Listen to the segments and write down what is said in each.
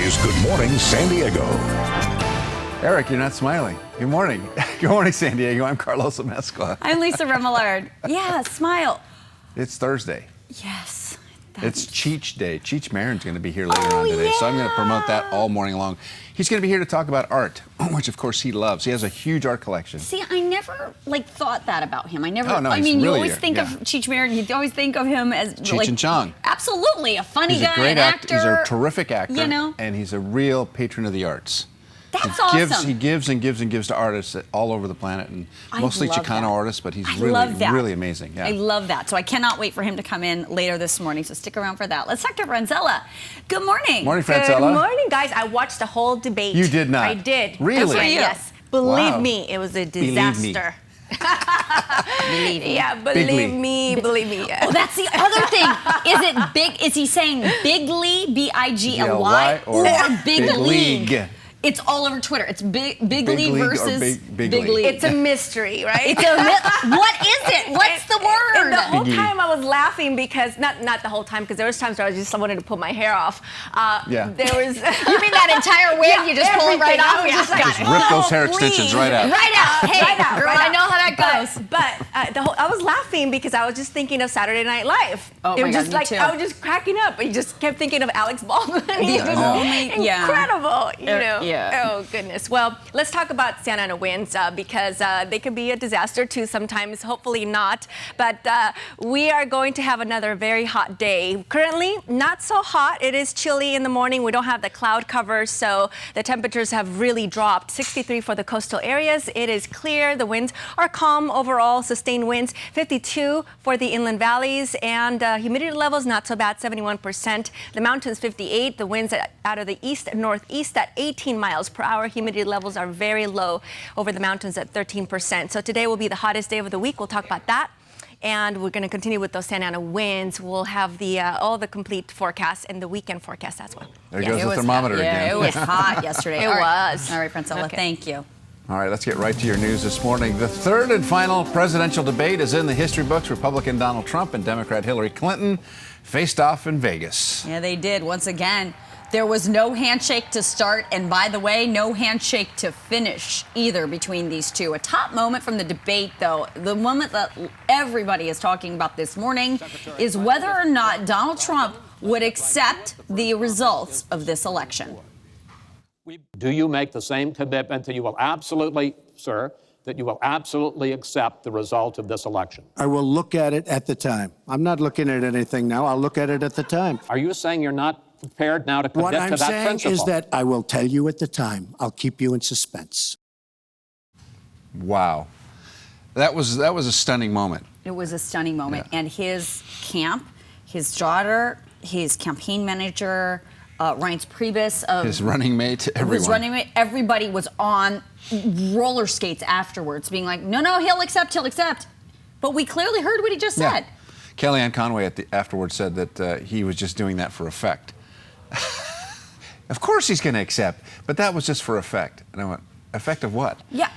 is Good Morning San Diego. Eric, you're not smiling. Good morning. Good morning, San Diego. I'm Carlos Amezcua. I'm Lisa Remillard. Yeah, smile. It's Thursday. Yes. It's Cheech Day. Cheech Marin's going to be here later on today, yeah. so I'm going to promote that all morning long. He's going to be here to talk about art, which of course he loves. He has a huge art collection. See, I never thought that about him. I never. Oh, no, I mean, really you always think of Cheech Marin. You always think of him as Cheech and Chong. Absolutely, a funny He's guy, a great an actor. He's a terrific actor. You know, and he's a real patron of the arts. That's awesome. He gives and gives and gives to artists all over the planet, and mostly Chicano artists, but he's really amazing. Yeah. I love that. So I cannot wait for him to come in later this morning, so stick around for that. Let's talk to Francella. Good morning. Morning, Francella. Good morning, guys. I watched the whole debate. You did not? I did. Really? Good for you. Yes. Believe Wow. me, it was a Believe me. disaster. Believe me. Yeah, believe me. Oh, that's the other thing. Is it big? Is he saying Bigly, B-I-G-L-Y, or Big League? It's all over Twitter. It's Bigly versus Big League. It's a mystery, right? What is it? What's the word? And the whole time I was laughing because, not the whole time, because there was times where I just wanted to pull my hair off. Yeah. There was... You mean that entire wig? You just pull it right off? Just Rip those hair extensions right out. Right out. Hey, Right out, girl, right I out. know how that goes. But I was laughing because I was just thinking of Saturday Night Live. Oh, it my was God, just me like, too. I was just cracking up. I just kept thinking of Alex Baldwin. He's just incredible, you know. Yeah. Oh, goodness. Well, let's talk about Santa Ana winds because they can be a disaster too sometimes, hopefully not. But we are going to have another very hot day. Currently, not so hot. It is chilly in the morning. We don't have the cloud cover, so the temperatures have really dropped. 63 for the coastal areas. It is clear. The winds are calm overall, sustained winds. 52 for the inland valleys, and humidity levels not so bad, 71%. The mountains, 58. The winds out of the east and northeast at 18 miles per hour. Humidity levels are very low over the mountains at 13%. So today will be the hottest day of the week. We'll talk about that. And we're going to continue with those Santa Ana winds. We'll have the all the complete forecasts and the weekend forecast as well. There goes the thermometer again. Yeah, it was hot yesterday. It was. All right, Francella, Okay. thank you. All right, let's get right to your news this morning. The third and final presidential debate is in the history books. Republican Donald Trump and Democrat Hillary Clinton faced off in Vegas. Yeah, they did. Once again, there was no handshake to start, and by the way, no handshake to finish either between these two. A top moment from the debate, though, the moment that everybody is talking about this morning is whether or not Donald Trump would accept the results of this election. Do you make the same commitment that you will absolutely, sir, that you will absolutely accept the result of this election? I will look at it at the time. I'm not looking at anything now. I'll look at it at the time. Are you saying you're not prepared now to commit What to I'm that saying principle? is that I will tell you at the time. I'll keep you in suspense. Wow. That was a stunning moment. It was a stunning moment. And his camp, his daughter, his campaign manager, Reince Priebus, His running mate, everyone. Everybody was on roller skates afterwards, being like, no, he'll accept. But we clearly heard what he just said. Kellyanne Conway afterwards said that he was just doing that for effect. Of course he's going to accept, but that was just for effect. And I went, effect of what? Yeah.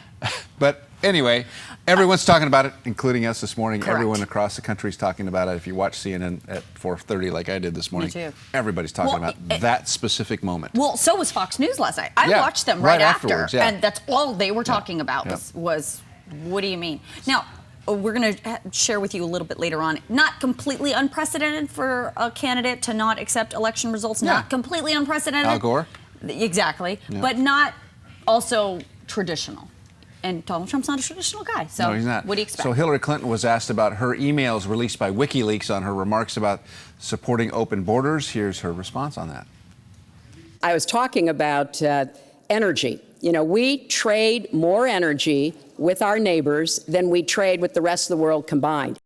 But anyway, everyone's talking about it, including us this morning. Correct. Everyone across the country is talking about it. If you watch CNN at 4:30 like I did this morning, too. everybody's talking about that specific moment. Well, so was Fox News last night. I Yeah, watched them right right after, afterwards, yeah. and that's all they were talking about Yeah. was, what do you mean? Now, we're going to share with you a little bit later on. Not completely unprecedented for a candidate to not accept election results. Yeah. Not completely unprecedented. Al Gore? Exactly. Yeah. But not also traditional. And Donald Trump's not a traditional guy. So No, he's not. What do you expect? So Hillary Clinton was asked about her emails released by WikiLeaks on her remarks about supporting open borders. Here's her response on that. I was talking about energy. You know, we trade more energy with our neighbors than we trade with the rest of the world combined.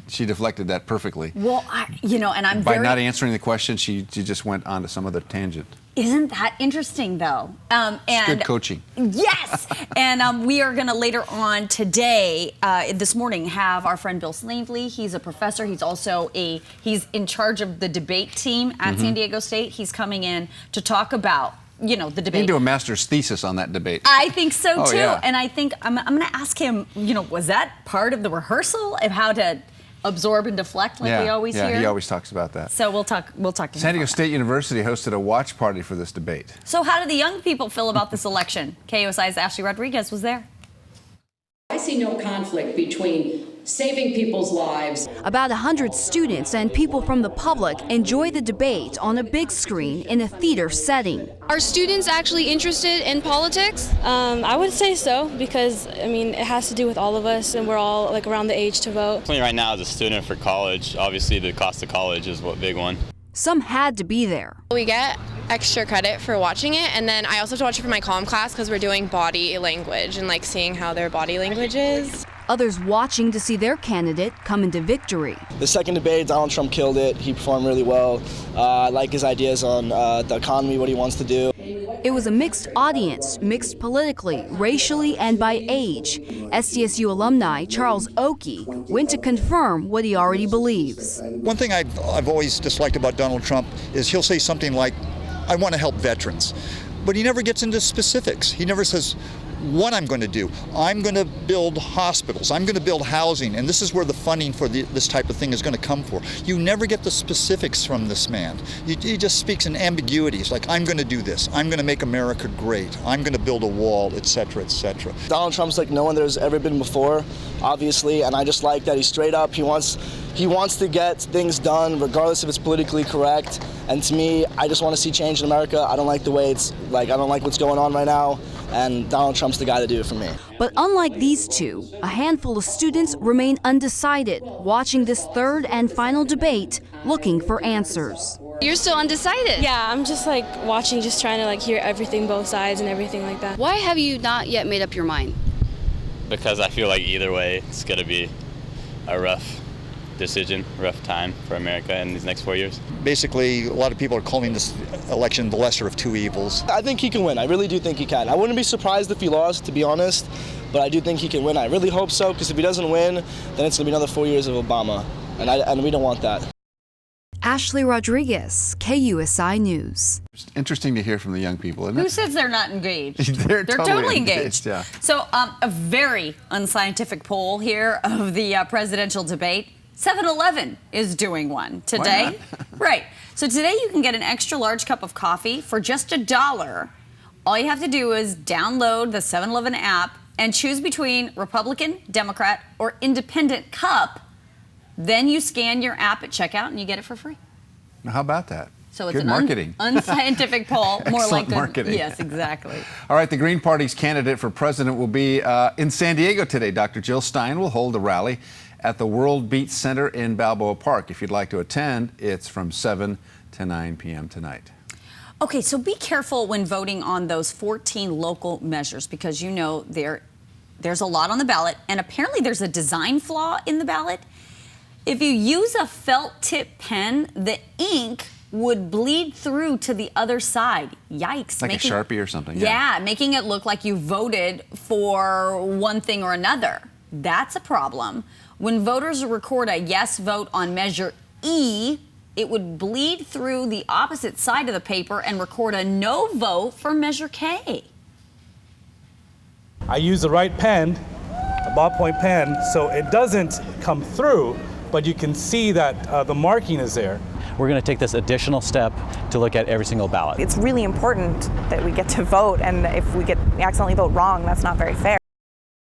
She deflected that perfectly. Well, and I'm By not answering the question, she just went on to some other tangent. Isn't that interesting, though? And Good coaching. Yes. And we are going to later on today, this morning, have our friend Bill Snavely. He's a professor. He's also he's in charge of the debate team at San Diego State. He's coming in to talk about, the debate. You can do a master's thesis on that debate. I think so, too. Yeah. And I think I'm going to ask him, was that part of the rehearsal of how absorb and deflect like we always hear. Yeah, he always talks about that. So we'll talk to him San Diego about State University hosted a watch party for this debate. that. So how do the young people feel about this election? KUSI's Ashley Rodriguez was there. I see no conflict between saving people's lives. About 100 students and people from the public enjoy the debate on a big screen in a theater setting. Are students actually interested in politics? I would say so, because I mean it has to do with all of us, and we're all like around the age to vote. Right now, as a student for college, obviously the cost of college is what big one. Some had to be there. We get extra credit for watching it, and then I also have to watch it for my comm class because we're doing body language and like seeing how their body language is. Others watching to see their candidate come into victory. The second debate, Donald Trump killed it. He performed really well. I like his ideas on the economy, what he wants to do. It was a mixed audience, mixed politically, racially, and by age. SDSU alumni Charles Oakey went to confirm what he already believes. One thing I've always disliked about Donald Trump is he'll say something like, I want to help veterans. But he never gets into specifics. He never says what I'm going to do. I'm going to build hospitals. I'm going to build housing. And this is where the funding for this type of thing is going to come for. You never get the specifics from this man. He just speaks in ambiguities, like I'm going to do this. I'm going to make America great. I'm going to build a wall, etc., etc. Donald Trump's like no one there's ever been before, obviously, and I just like that he's straight up. He wants to get things done regardless if it's politically correct. And to me, I just want to see change in America. I don't like the way it's like, I don't like what's going on right now. And Donald Trump's the guy to do it for me. But unlike these two, a handful of students remain undecided, watching this third and final debate, looking for answers. You're still undecided? Yeah, I'm just like watching, just trying to like hear everything, both sides and everything like that. Why have you not yet made up your mind? Because I feel like either way, it's going to be a rough decision, rough time for America in these next 4 years. Basically, a lot of people are calling this election the lesser of two evils. I think he can win. I really do think he can. I wouldn't be surprised if he lost, to be honest, but I do think he can win. I really hope so, because if he doesn't win, then it's going to be another 4 years of Obama, and we don't want that. Ashley Rodriguez, KUSI News. Interesting to hear from the young people, isn't it? Who says they're not engaged? They're totally engaged. Yeah. So a very unscientific poll here of the presidential debate. 7-Eleven is doing one today. Right. So today you can get an extra large cup of coffee for just $1. All you have to do is download the 7-Eleven app and choose between Republican, Democrat, or Independent cup. Then you scan your app at checkout and you get it for free. Now, how about that? So it's good an marketing. Unscientific poll, more Excellent like marketing. Yes, exactly. All right, the Green Party's candidate for president will be in San Diego today. Dr. Jill Stein will hold a rally at the World Beat Center in Balboa Park. If you'd like to attend, it's from 7 to 9 p.m. tonight. Okay, so be careful when voting on those 14 local measures, because you know there's a lot on the ballot, and apparently there's a design flaw in the ballot. If you use a felt tip pen, the ink would bleed through to the other side. Yikes. Like a Sharpie or something. Yeah, making it look like you voted for one thing or another. That's a problem. When voters record a yes vote on Measure E, it would bleed through the opposite side of the paper and record a no vote for Measure K. I use the right pen, a ballpoint pen, so it doesn't come through, but you can see that the marking is there. We're going to take this additional step to look at every single ballot. It's really important that we get to vote, and if we accidentally vote wrong, that's not very fair.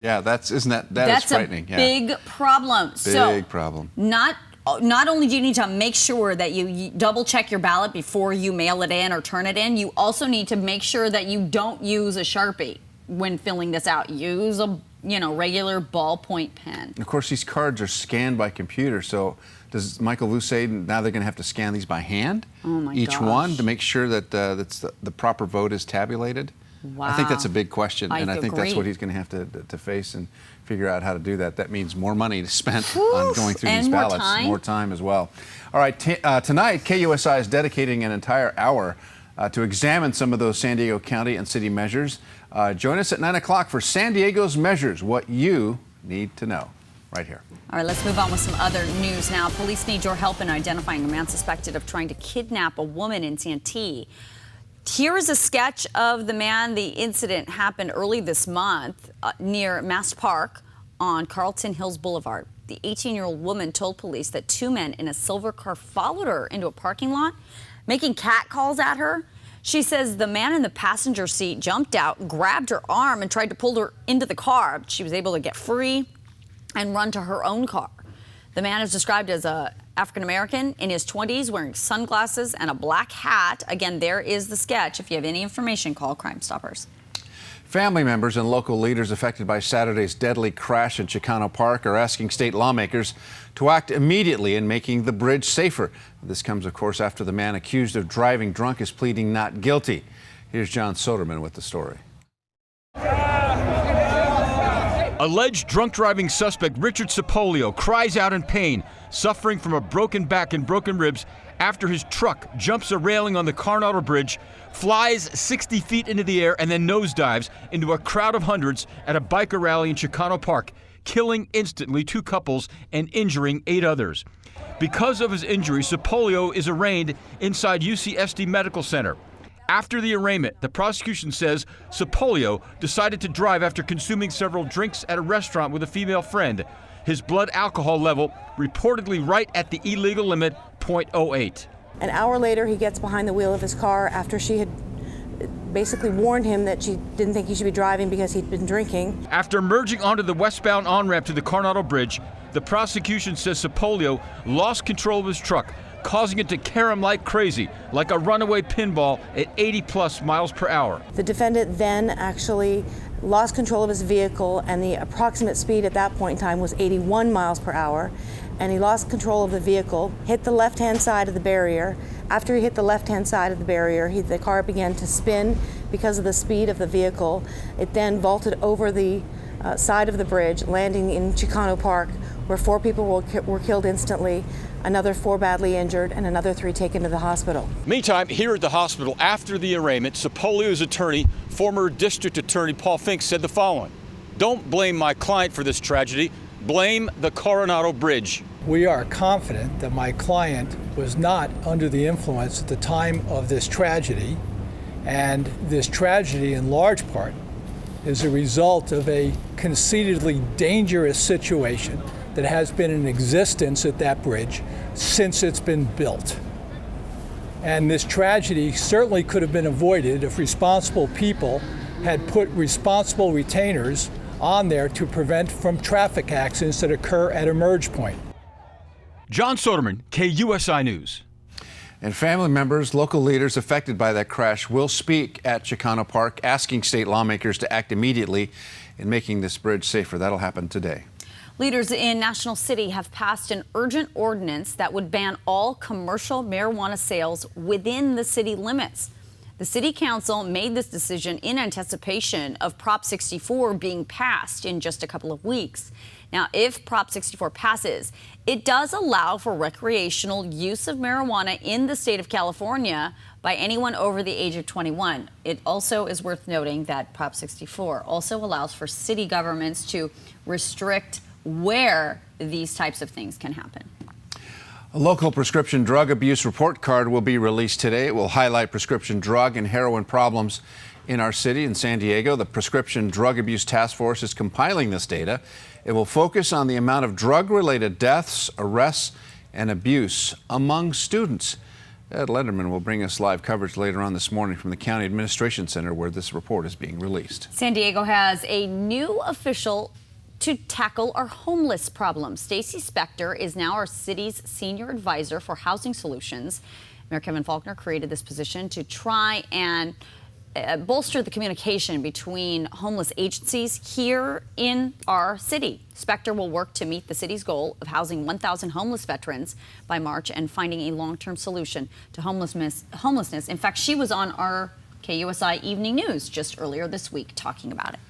Yeah, that's is frightening. That's a big problem. Big problem. Not only do you need to make sure that you double check your ballot before you mail it in or turn it in, you also need to make sure that you don't use a Sharpie when filling this out. Use a regular ballpoint pen. Of course, these cards are scanned by computer, so does Michael Vu say now they're going to have to scan these by hand? Oh my Each gosh. one to make sure that the proper vote is tabulated? Wow. I think that's a big question, and I think agree. that's what he's going to have to face and figure out how to do that. That means more money to spend on going through these ballots. More time as well. All right, tonight, KUSI is dedicating an entire hour to examine some of those San Diego County and city measures. Join us at 9 o'clock for San Diego's Measures, what you need to know, right here. All right, let's move on with some other news now. Police need your help in identifying a man suspected of trying to kidnap a woman in Santee. Here is a sketch of the man. The incident happened early this month near Mast Park on Carlton Hills Boulevard. The 18-year-old woman told police that two men in a silver car followed her into a parking lot, making cat calls at her. She says the man in the passenger seat jumped out, grabbed her arm, and tried to pull her into the car. She was able to get free and run to her own car. The man is described as a African-American in his 20s, wearing sunglasses and a black hat. Again, there is the sketch. If you have any information, call Crime Stoppers. Family members and local leaders affected by Saturday's deadly crash in Chicano Park are asking state lawmakers to act immediately in making the bridge safer. This comes, of course, after the man accused of driving drunk is pleading not guilty. Here's John Soderman with the story. Alleged drunk driving suspect Richard Cipollio cries out in pain, suffering from a broken back and broken ribs after his truck jumps a railing on the Coronado Bridge, flies 60 feet into the air, and then nosedives into a crowd of hundreds at a biker rally in Chicano Park, killing instantly 2 couples and injuring 8 others. Because of his injury, Cipollio is arraigned inside UCSD Medical Center. After the arraignment, the prosecution says Cipollio decided to drive after consuming several drinks at a restaurant with a female friend. His blood alcohol level reportedly right at the illegal limit, 0.08. An hour later, he gets behind the wheel of his car after she had basically warned him that she didn't think he should be driving because he'd been drinking. After merging onto the westbound on-ramp to the Coronado Bridge, the prosecution says Cipollio lost control of his truck, causing it to carom like crazy, like a runaway pinball at 80+ miles per hour. The defendant then actually lost control of his vehicle, and the approximate speed at that point in time was 81 miles per hour. And he lost control of the vehicle, hit the left-hand side of the barrier. After he hit the left-hand side of the barrier, the car began to spin because of the speed of the vehicle. It then vaulted over the side of the bridge, landing in Chicano Park, where 4 people were killed instantly, another 4 badly injured, and another 3 taken to the hospital. Meantime, here at the hospital after the arraignment, Cipollio's attorney, former district attorney Paul Fink, said the following: "Don't blame my client for this tragedy. Blame the Coronado Bridge." We are confident that my client was not under the influence at the time of this tragedy, and this tragedy in large part is a result of a conceitedly dangerous situation that has been in existence at that bridge since it's been built. And this tragedy certainly could have been avoided if responsible people had put responsible retainers on there to prevent from traffic accidents that occur at a merge point. John Soderman, KUSI News. And family members, local leaders affected by that crash will speak at Chicano Park, asking state lawmakers to act immediately in making this bridge safer. That'll happen today. Leaders in National City have passed an urgent ordinance that would ban all commercial marijuana sales within the city limits. The City Council made this decision in anticipation of Prop 64 being passed in just a couple of weeks. Now, if Prop 64 passes, it does allow for recreational use of marijuana in the state of California by anyone over the age of 21. It also is worth noting that Prop 64 also allows for city governments to restrict where these types of things can happen. A local prescription drug abuse report card will be released today. It will highlight prescription drug and heroin problems in our city. In San Diego, the Prescription Drug Abuse Task Force is compiling this data. It will focus on the amount of drug-related deaths, arrests, and abuse among students. Ed Lederman will bring us live coverage later on this morning from the County Administration Center, where this report is being released. San Diego has a new official to tackle our homeless problem. Stacey Spector is now our city's senior advisor for housing solutions. Mayor Kevin Faulconer created this position to try and bolster the communication between homeless agencies here in our city. Spector will work to meet the city's goal of housing 1,000 homeless veterans by March and finding a long-term solution to homelessness. In fact, she was on our KUSI Evening News just earlier this week talking about it.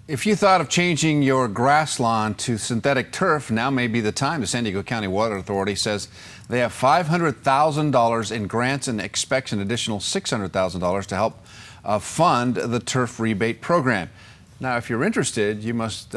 If you thought of changing your grass lawn to synthetic turf, now may be the time. The San Diego County Water Authority says they have $500,000 in grants and expects an additional $600,000 to help fund the turf rebate program. Now, if you're interested, you must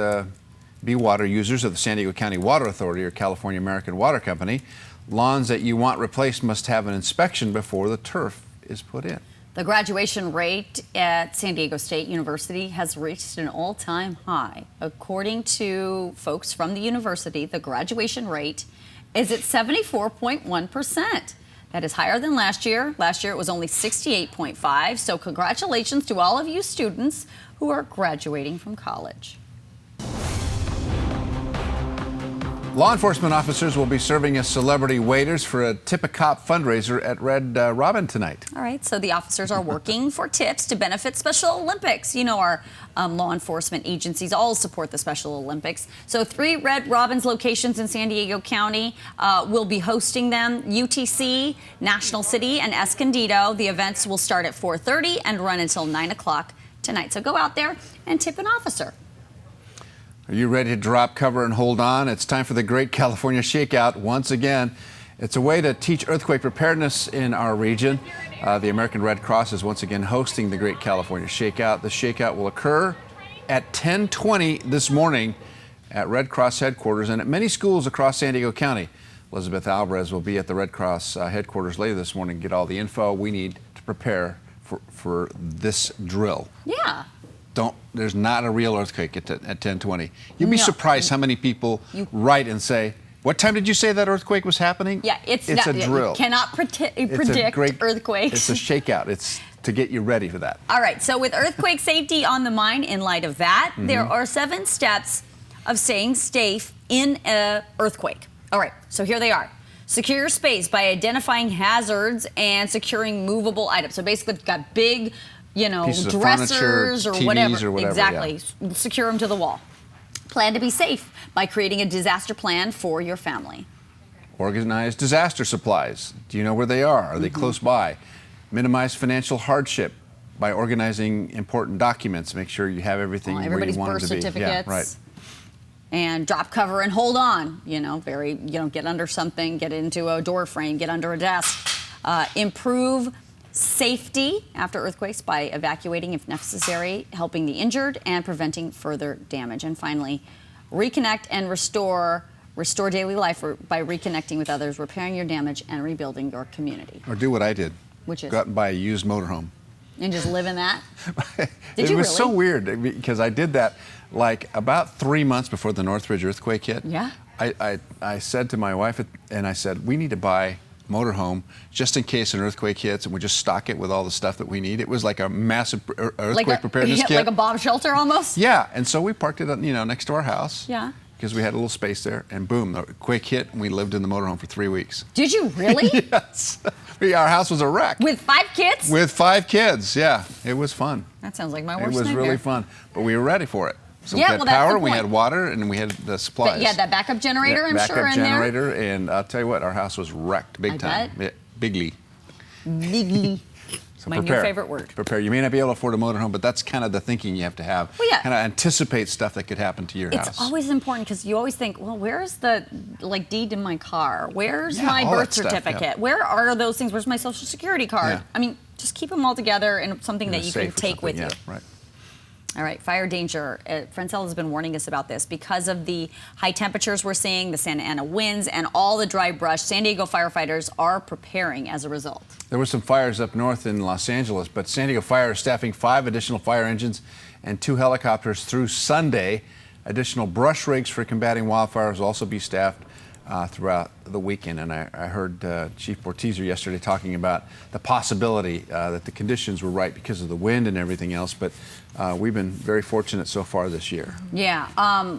be water users of the San Diego County Water Authority or California American Water Company. Lawns that you want replaced must have an inspection before the turf is put in. The graduation rate at San Diego State University has reached an all-time high. According to folks from the university, the graduation rate is at 74.1%. That is higher than last year. Last year it was only 68.5%. So congratulations to all of you students who are graduating from college. Law enforcement officers will be serving as celebrity waiters for a Tip a Cop fundraiser at Red Robin tonight. All right, so the officers are working for tips to benefit Special Olympics. You know, our law enforcement agencies all support the Special Olympics. So 3 Red Robins locations in San Diego County will be hosting them: UTC, National City, and Escondido. The events will start at 4:30 and run until 9 o'clock tonight. So go out there and tip an officer. Are you ready to drop cover and hold on? It's time for the Great California Shakeout once again. It's a way to teach earthquake preparedness in our region. The American Red Cross is once again hosting the Great California Shakeout. The shakeout will occur at 10:20 this morning at Red Cross headquarters and at many schools across San Diego County. Elizabeth Alvarez will be at the Red Cross headquarters later this morning to get all the info we need to prepare for this drill. Yeah. There's not a real earthquake at 10:20. You'd be surprised how many people write and say, "What time did you say that earthquake was happening?" Yeah, it's a drill. You cannot predict earthquakes. It's a shakeout. It's to get you ready for that. All right, so with earthquake safety on the mind, in light of that, there are 7 steps of staying safe in an earthquake. All right, so here they are. Secure your space by identifying hazards and securing movable items. So basically, you've got big, pieces of dressers furniture, or TVs whatever. or whatever. Exactly. Yeah. Secure them to the wall. Plan to be safe by creating a disaster plan for your family. Organize disaster supplies. Do you know where they are? Are they close by? Minimize financial hardship by organizing important documents. Make sure you have everything where you want it to be. Everybody's birth certificates. Yeah, right. And drop cover and hold on. Get under something, get into a door frame, get under a desk. Improve safety after earthquakes by evacuating if necessary, helping the injured, and preventing further damage. And finally, reconnect and restore daily life by reconnecting with others, repairing your damage, and rebuilding your community. Or do what I did. Which is? Go out and buy a used motorhome. And just live in that? It was so weird because I did that like about 3 months before the Northridge earthquake hit. Yeah. I said to my wife, and I said, we need to buy motorhome just in case an earthquake hits, and we just stock it with all the stuff that we need. It was like a massive earthquake preparedness kit. Like a bomb shelter almost? Yeah, and so we parked it next to our house. Yeah. Because we had a little space there, and boom, the quake hit, and we lived in the motorhome for 3 weeks. Did you really? Yes. Our house was a wreck. With 5 kids? With 5 kids, yeah. It was fun. That sounds like my worst nightmare. It was really fun, but we were ready for it. So yeah, we had power, we had water, and we had the supplies. But you had that backup generator, I'm sure, in there? Backup generator, and I'll tell you what, our house was wrecked big time. Bet. Bigly. Bigly. So My new favorite word. Prepare. You may not be able to afford a motorhome, but that's kind of the thinking you have to have. Well, yeah. Kind of anticipate stuff that could happen to your house. It's always important because you always think, well, where's the deed to my car? Where's my all birth that stuff, certificate? yeah. Where are those things? Where's my social security card? Yeah. I mean, just keep them all together in something that you can take with you. Right. All right, fire danger. Francel has been warning us about this. Because of the high temperatures we're seeing, the Santa Ana winds, and all the dry brush, San Diego firefighters are preparing as a result. There were some fires up north in Los Angeles, but San Diego Fire is staffing 5 additional fire engines and 2 helicopters through Sunday. Additional brush rigs for combating wildfires will also be staffed throughout the weekend. And I heard Chief Bortizer yesterday talking about the possibility that the conditions were right because of the wind and everything else, but we've been very fortunate so far this year. Yeah.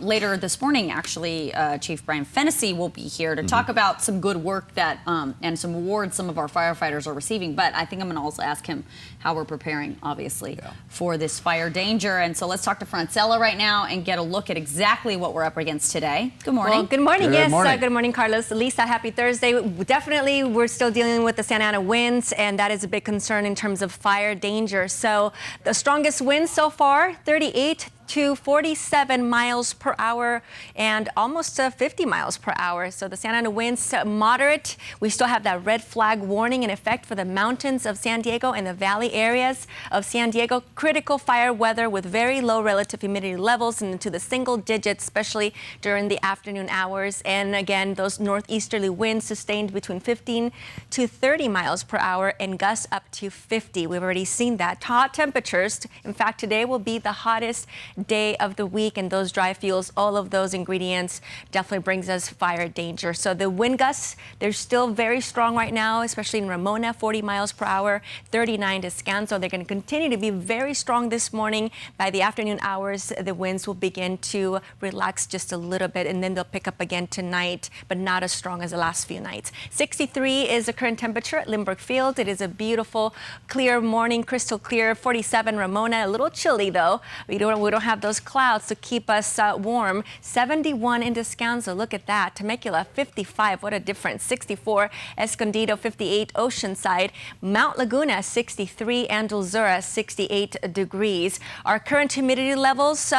Later this morning, actually, Chief Brian Fennessy will be here to talk about some good work that and some awards some of our firefighters are receiving. But I think I'm going to also ask him how we're preparing, obviously, for this fire danger. And so let's talk to Francella right now and get a look at exactly what we're up against today. Good morning. Well, good morning. Good morning. Good morning, Carlos. Lisa, happy Thursday. Definitely, we're still dealing with the Santa Ana winds, and that is a big concern in terms of fire danger. So the strongest winds so far, 38 to 47 miles per hour and almost 50 miles per hour. So the Santa Ana winds moderate. We still have that red flag warning in effect for the mountains of San Diego and the valley areas of San Diego. Critical fire weather with very low relative humidity levels into the single digits, especially during the afternoon hours. And again, those northeasterly winds sustained between 15 to 30 miles per hour and gusts up to 50. We've already seen that. Hot temperatures. In fact, today will be the hottest day of the week, and those dry fuels, all of those ingredients definitely brings us fire danger. So the wind gusts, they're still very strong right now, especially in Ramona, 40 miles per hour, 39 to Scanso. They're going to continue to be very strong this morning. By the afternoon hours, the winds will begin to relax just a little bit, and then they'll pick up again tonight, but not as strong as the last few nights. 63 is the current temperature at Lindbergh Field. It is a beautiful, clear morning, crystal clear. 47 Ramona, a little chilly though. We don't have those clouds to keep us warm. 71 in Descanso. Look at that. Temecula 55. What a difference. 64 Escondido, 58 Oceanside. Mount Laguna 63 and Dulzura 68 degrees. Our current humidity levels,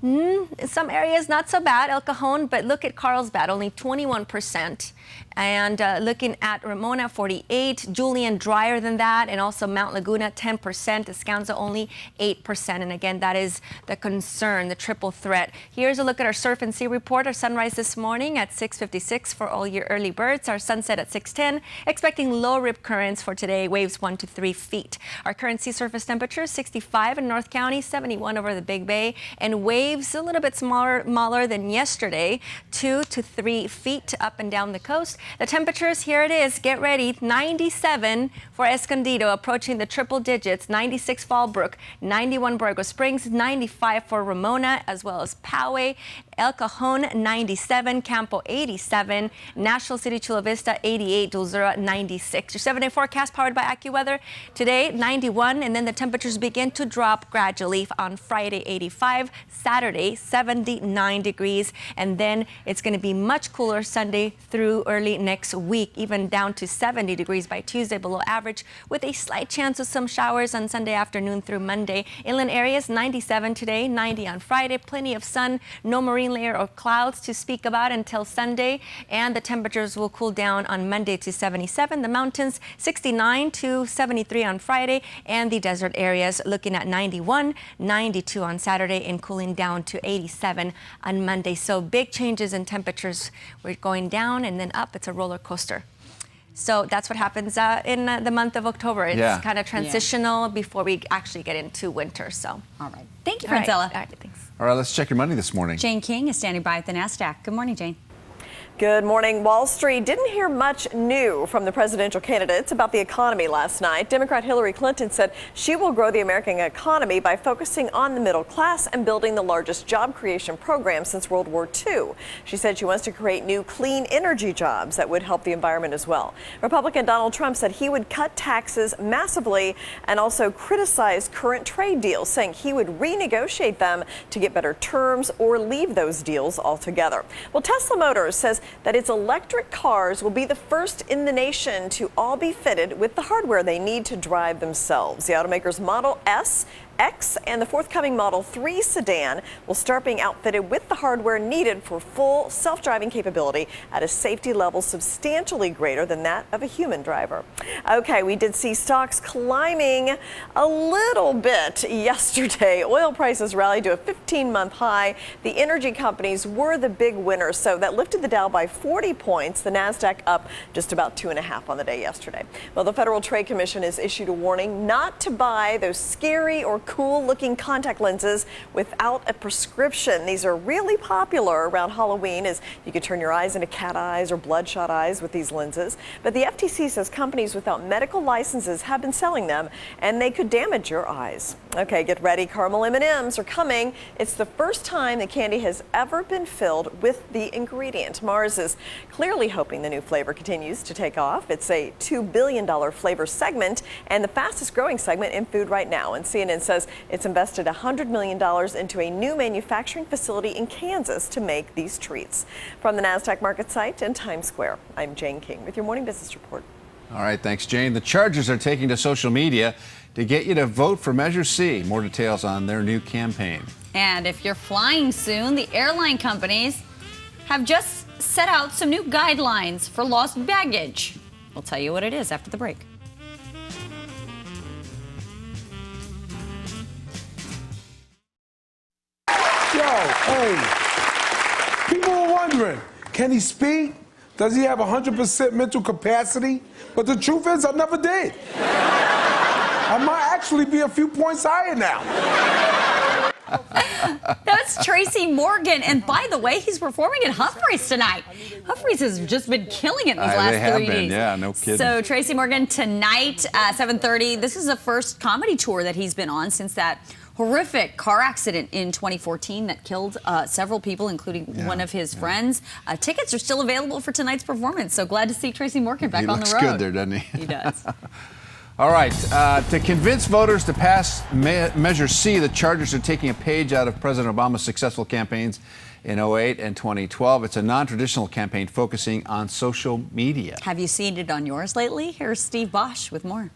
in some areas not so bad. El Cajon, but look at Carlsbad, only 21%. And looking at Ramona, 48, Julian drier than that, and also Mount Laguna, 10%, Descanso only 8%. And again, that is the concern, the triple threat. Here's a look at our surf and sea report. Our sunrise this morning at 6:56 for all your early birds. Our sunset at 6:10. Expecting low rip currents for today, waves 1 to 3 feet. Our current sea surface temperature 65 in North County, 71 over the Big Bay, and waves a little bit smaller than yesterday, 2 to 3 feet up and down the coast. The temperatures, here it is, get ready, 97 for Escondido, approaching the triple digits, 96 Fallbrook, 91 Borrego Springs, 95 for Ramona, as well as Poway, El Cajon, 97, Campo, 87, National City, Chula Vista, 88, Dulzura, 96. Your 7-day forecast powered by AccuWeather. Today, 91, and then the temperatures begin to drop gradually on Friday, 85, Saturday, 79 degrees, and then it's going to be much cooler Sunday through early next week, even down to 70 degrees by Tuesday, below average, with a slight chance of some showers on Sunday afternoon through Monday. Inland areas, 97 today, 90 on Friday, plenty of sun, no marine layer or clouds to speak about until Sunday, and the temperatures will cool down on Monday to 77. The mountains, 69 to 73 on Friday, and the desert areas looking at 91, 92 on Saturday, and cooling down to 87 on Monday. So big changes in temperatures. We're going down and then up. It's a roller coaster. So that's what happens in the month of October. It's kind of transitional before we actually get into winter. So, all right. Thank you, Francella. All right, thanks. All right, let's check your money this morning. Jane King is standing by at the NASDAQ. Good morning, Jane. Good morning. Wall Street didn't hear much new from the presidential candidates about the economy last night. Democrat Hillary Clinton said she will grow the American economy by focusing on the middle class and building the largest job creation program since World War II. She said she wants to create new clean energy jobs that would help the environment as well. Republican Donald Trump said he would cut taxes massively and also criticized current trade deals, saying he would renegotiate them to get better terms or leave those deals altogether. Well, Tesla Motors says that its electric cars will be the first in the nation to all be fitted with the hardware they need to drive themselves. The automaker's Model S, X, and the forthcoming Model 3 sedan will start being outfitted with the hardware needed for full self-driving capability at a safety level substantially greater than that of a human driver. Okay, we did see stocks climbing a little bit yesterday. Oil prices rallied to a 15-month high. The energy companies were the big winners, so that lifted the Dow by 40 points. The NASDAQ up just about 2.5 on the day yesterday. Well, the Federal Trade Commission has issued a warning not to buy those scary or cool-looking contact lenses without a prescription. These are really popular around Halloween, as you can turn your eyes into cat eyes or bloodshot eyes with these lenses. But the FTC says companies without medical licenses have been selling them, and they could damage your eyes. Okay, get ready. Caramel M&Ms are coming. It's the first time the candy has ever been filled with the ingredient. Mars is clearly hoping the new flavor continues to take off. It's a $2 billion flavor segment and the fastest growing segment in food right now. And CNN says it's invested $100 million into a new manufacturing facility in Kansas to make these treats. From the NASDAQ market site in Times Square, I'm Jane King with your Morning Business Report. All right, thanks, Jane. The Chargers are taking to social media to get you to vote for Measure C. More details on their new campaign. And if you're flying soon, the airline companies have just set out some new guidelines for lost baggage. We'll tell you what it is after the break. Hey, people were wondering, can he speak? Does he have 100% mental capacity? But the truth is, I never did. I might actually be a few points higher now. That's Tracy Morgan. And by the way, he's performing at Humphreys tonight. Humphreys has just been killing it these last 3 days. Yeah, no kidding. So Tracy Morgan tonight, 7:30. This is the first comedy tour that he's been on since that horrific car accident in 2014 that killed several people, including one of his friends. Tickets are still available for tonight's performance. So glad to see Tracy Morgan back on the road. He looks good there, doesn't he? He does. All right, to convince voters to pass Measure C, the Chargers are taking a page out of President Obama's successful campaigns in 2008 and 2012. It's a non-traditional campaign focusing on social media. Have you seen it on yours lately? Here's Steve Bosch with more.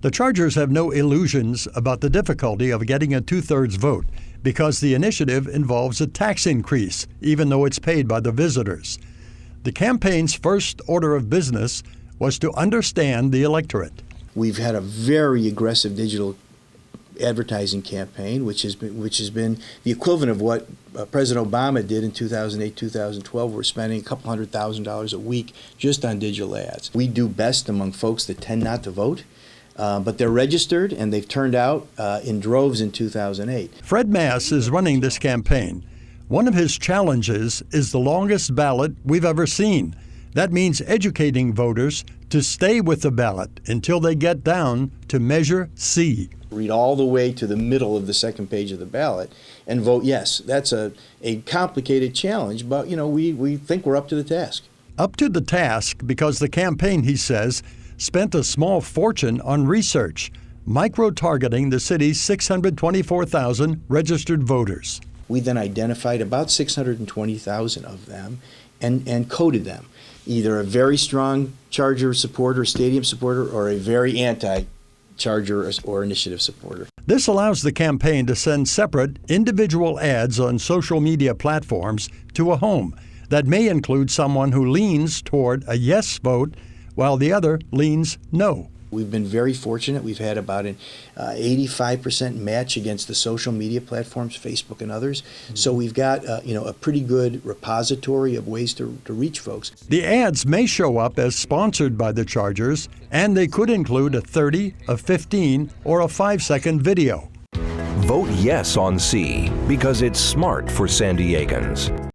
The Chargers have no illusions about the difficulty of getting a two-thirds vote because the initiative involves a tax increase, even though it's paid by the visitors. The campaign's first order of business was to understand the electorate. We've had a very aggressive digital advertising campaign, which has been the equivalent of what President Obama did in 2008, 2012. We're spending a couple $100,000 a week just on digital ads. We do best among folks that tend not to vote. But they're registered and they've turned out in droves in 2008. Fred Mass is running this campaign. One of his challenges is the longest ballot we've ever seen. That means educating voters to stay with the ballot until they get down to Measure C. Read all the way to the middle of the second page of the ballot and vote yes. That's a complicated challenge, but we think we're up to the task. Up to the task because the campaign, he says, spent a small fortune on research, micro-targeting the city's 624,000 registered voters. We then identified about 620,000 of them and coded them, either a very strong Charger supporter, stadium supporter, or a very anti-Charger or initiative supporter. This allows the campaign to send separate individual ads on social media platforms to a home that may include someone who leans toward a yes vote while the other leans no. We've been very fortunate. We've had about an 85% match against the social media platforms, Facebook and others. So we've got a pretty good repository of ways to reach folks. The ads may show up as sponsored by the Chargers, and they could include a 30, a 15, or a 5-second video. Vote yes on C because it's smart for San Diegans.